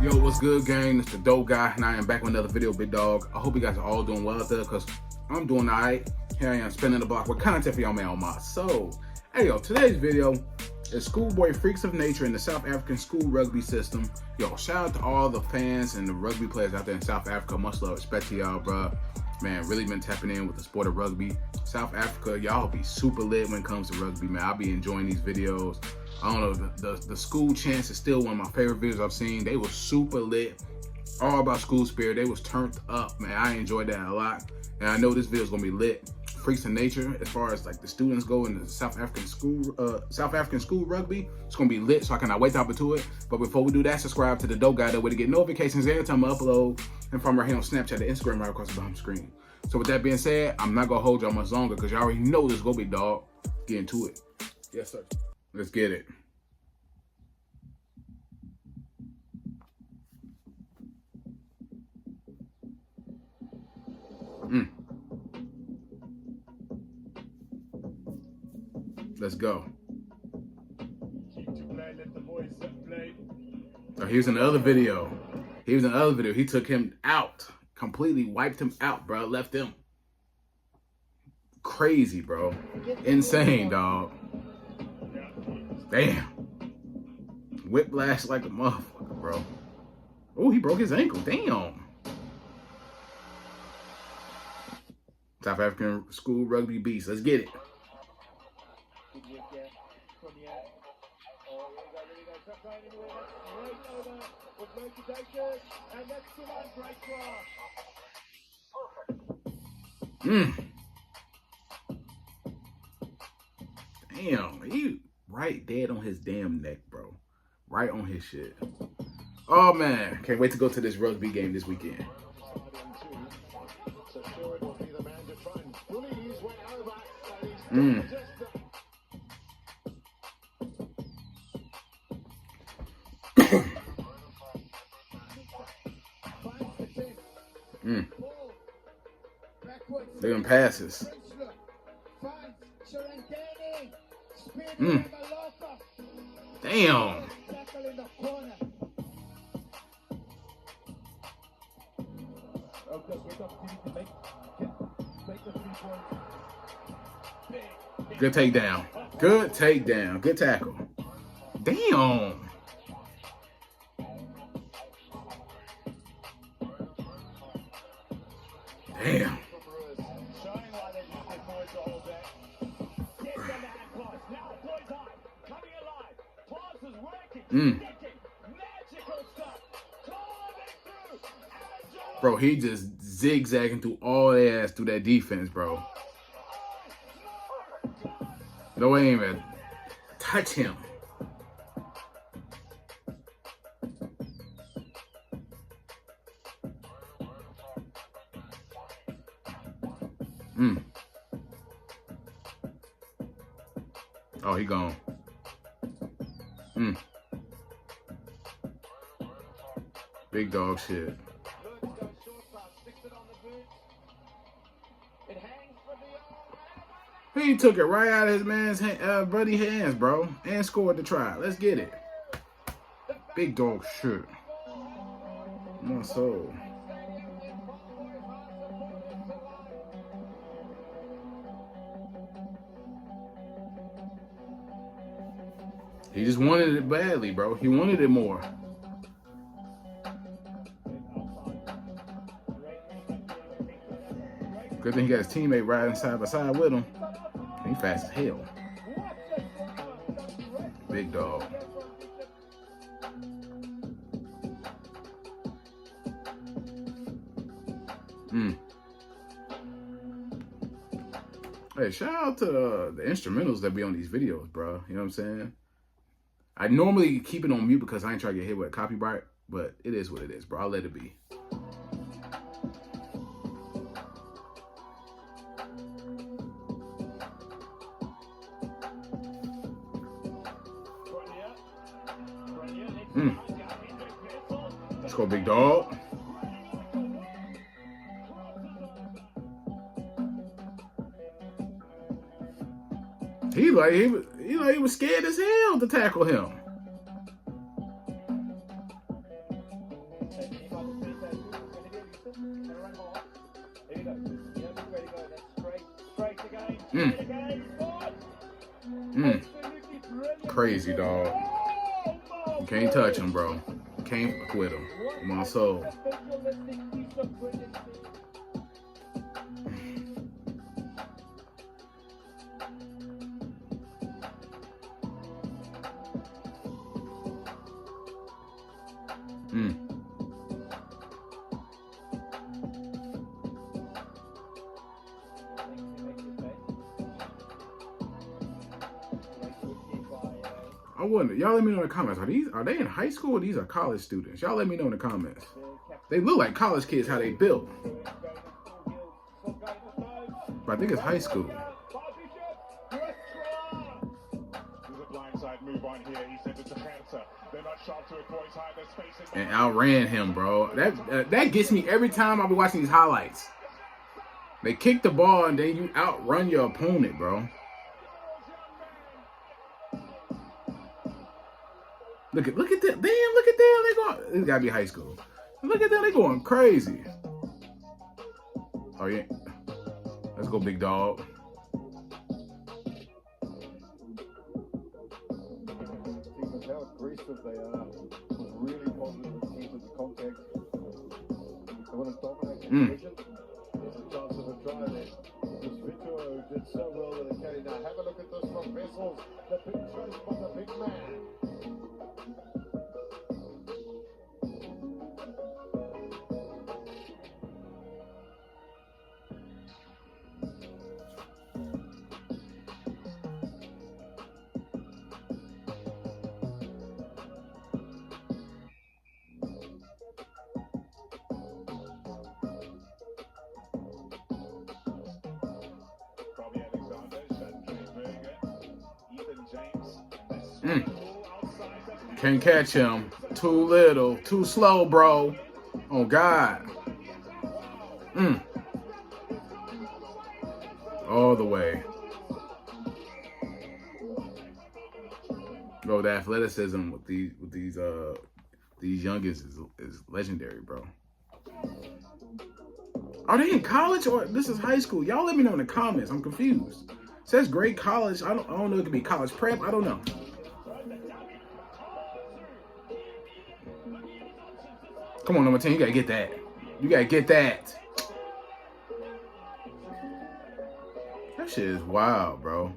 Yo, what's good, gang? It's the Dope Guy, and I am back with another video, big dog. I hope you guys are all doing well out there, because I'm doing all right. Here I am spinning the block with content for y'all, man, on my soul. Hey, yo, today's video is Schoolboy freaks of nature in the South African school rugby system. Yo, shout out to all the fans and the rugby players out there in South Africa. Much love, respect to y'all, bro. Man, really been tapping in with the sport of rugby. South Africa, y'all be super lit when it comes to rugby, man. I'll be enjoying these videos. I don't know, the school chants is still one of my favorite videos I've seen. They were super lit, all about school spirit. They was turned up, man. I enjoyed that a lot. And I know this video is gonna be lit. Freaks of nature, as far as like the students go in the South African school rugby, it's gonna be lit, so I cannot wait to hop into it. But before we do that, subscribe to the Dope Guy, that way to get notifications every time I upload. And from right here on Snapchat and Instagram, right across the bottom screen. So with that being said, I'm not gonna hold y'all much longer, because y'all already know this is gonna be, dog. Get into it. Yes, sir. Let's get it. Let's go. Oh, here's another video. Here's another video. He took him out. Completely wiped him out, bro. Left him crazy, bro. Insane, dog. Damn. Whiplash like a motherfucker, bro. Oh, he broke his ankle. Damn. South African school rugby beast. Let's get it. Damn, he right dead on his damn neck, bro. Right on his shit. Oh man, can't wait to go to this rugby game this weekend. They're in passes. Damn. Good takedown. Good takedown. Good tackle. Damn. Damn. Bro, he just zigzagging through all their ass through that defense, bro. No aim at touch him. Oh, he gone. Big dog shit. He took it right out of his man's buddy hands, bro, and scored the try. Let's get it. Big dog shit. My soul. He just wanted it badly, bro. He wanted it more. Good thing he got his teammate riding side by side with him. He fast as hell. Big dog. Hey, shout out to the instrumentals that be on these videos, bro. You know what I'm saying? I normally keep it on mute because I ain't trying to get hit with a copyright, but it is what it is, bro. I'll let it be. Let's go, big dog. He was scared as hell to tackle him. crazy, dog. You can't touch him, bro. You can't fuck with him. My soul. I wonder, y'all let me know in the comments. Are they in high school or these are college students? Y'all let me know in the comments. They look like college kids how they built. But I think it's high school. And outran him, bro. That gets me every time I be watching these highlights. They kick the ball and then you outrun your opponent, bro. Look at that. Damn, look at them. They going. This gotta be high school. Look at them. They going crazy. Oh yeah. Let's go, big dog. How aggressive they are was really positive in terms of the contact. They want to dominate the position. There's a chance of a try there. This Victor did so well with the carry. Now have a look at this from Vessels. The big chase by the big man. Can't catch him. Too little. Too slow, bro. Oh, God. All the way. Bro, the athleticism with these youngins is legendary, bro. Are they in college or this is high school? Y'all let me know in the comments. I'm confused. It says grade college. I don't know. It could be college prep. I don't know. Come on, number 10. You gotta get that. You gotta get that. That shit is wild, bro.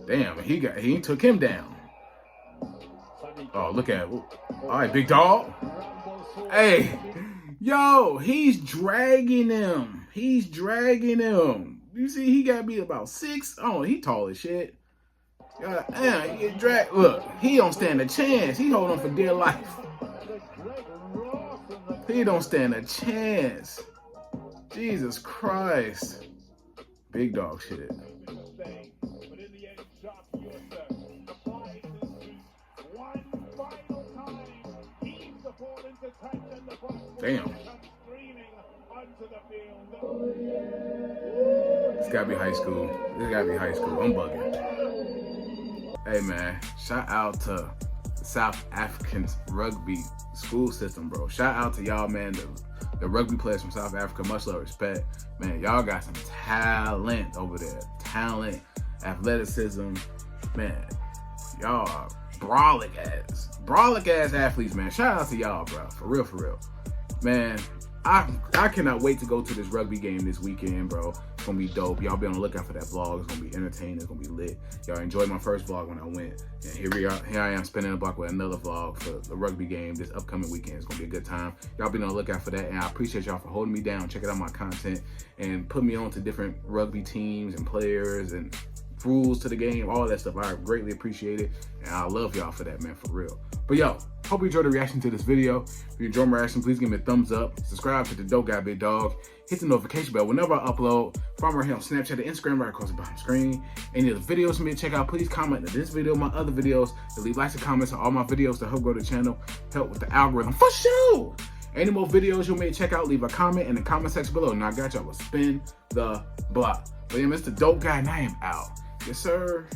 Damn, he took him down. Oh, look at it. All right, big dog. Hey, yo, he's dragging him. He's dragging him. You see, he gotta be about 6. Oh, he tall as shit. Damn, he get dragged. Look, he don't stand a chance. He holding on for dear life. He don't stand a chance. Jesus Christ. Big dog shit. Damn. This gotta be high school. This gotta be high school. I'm bugging. Hey man, shout out to the South African rugby school system, bro. Shout out to y'all, man. The rugby players from South Africa, much love, respect. Man, y'all got some talent over there. Talent, athleticism. Man, y'all are brolic ass athletes, man. Shout out to y'all, bro. For real. Man, I cannot wait to go to this rugby game this weekend, bro. It's gonna be dope. Y'all be on the lookout for that vlog. It's gonna be entertaining. It's gonna be lit. Y'all enjoyed my first vlog when I went. And here I am spinning the block with another vlog for the rugby game this upcoming weekend. It's gonna be a good time. Y'all be on the lookout for that. And I appreciate y'all for holding me down, checking out my content, and putting me on to different rugby teams and players and rules to the game, all that stuff. I greatly appreciate it. And I love y'all for that, man, for real. But yo, hope you enjoyed the reaction to this video. If you enjoyed my reaction, please give me a thumbs up. Subscribe to the Dope Guy Big Dog. Hit the notification bell whenever I upload. Follow me right here on Snapchat and Instagram right across the bottom screen. Any of the videos for me to check out, please comment on this video, my other videos, and leave likes and comments on all my videos to help grow the channel, help with the algorithm for sure. Any more videos you may check out, leave a comment in the comment section below. And I got y'all to spin the block. But yeah, Mr. Dope Guy, and I am out. Yes, sir.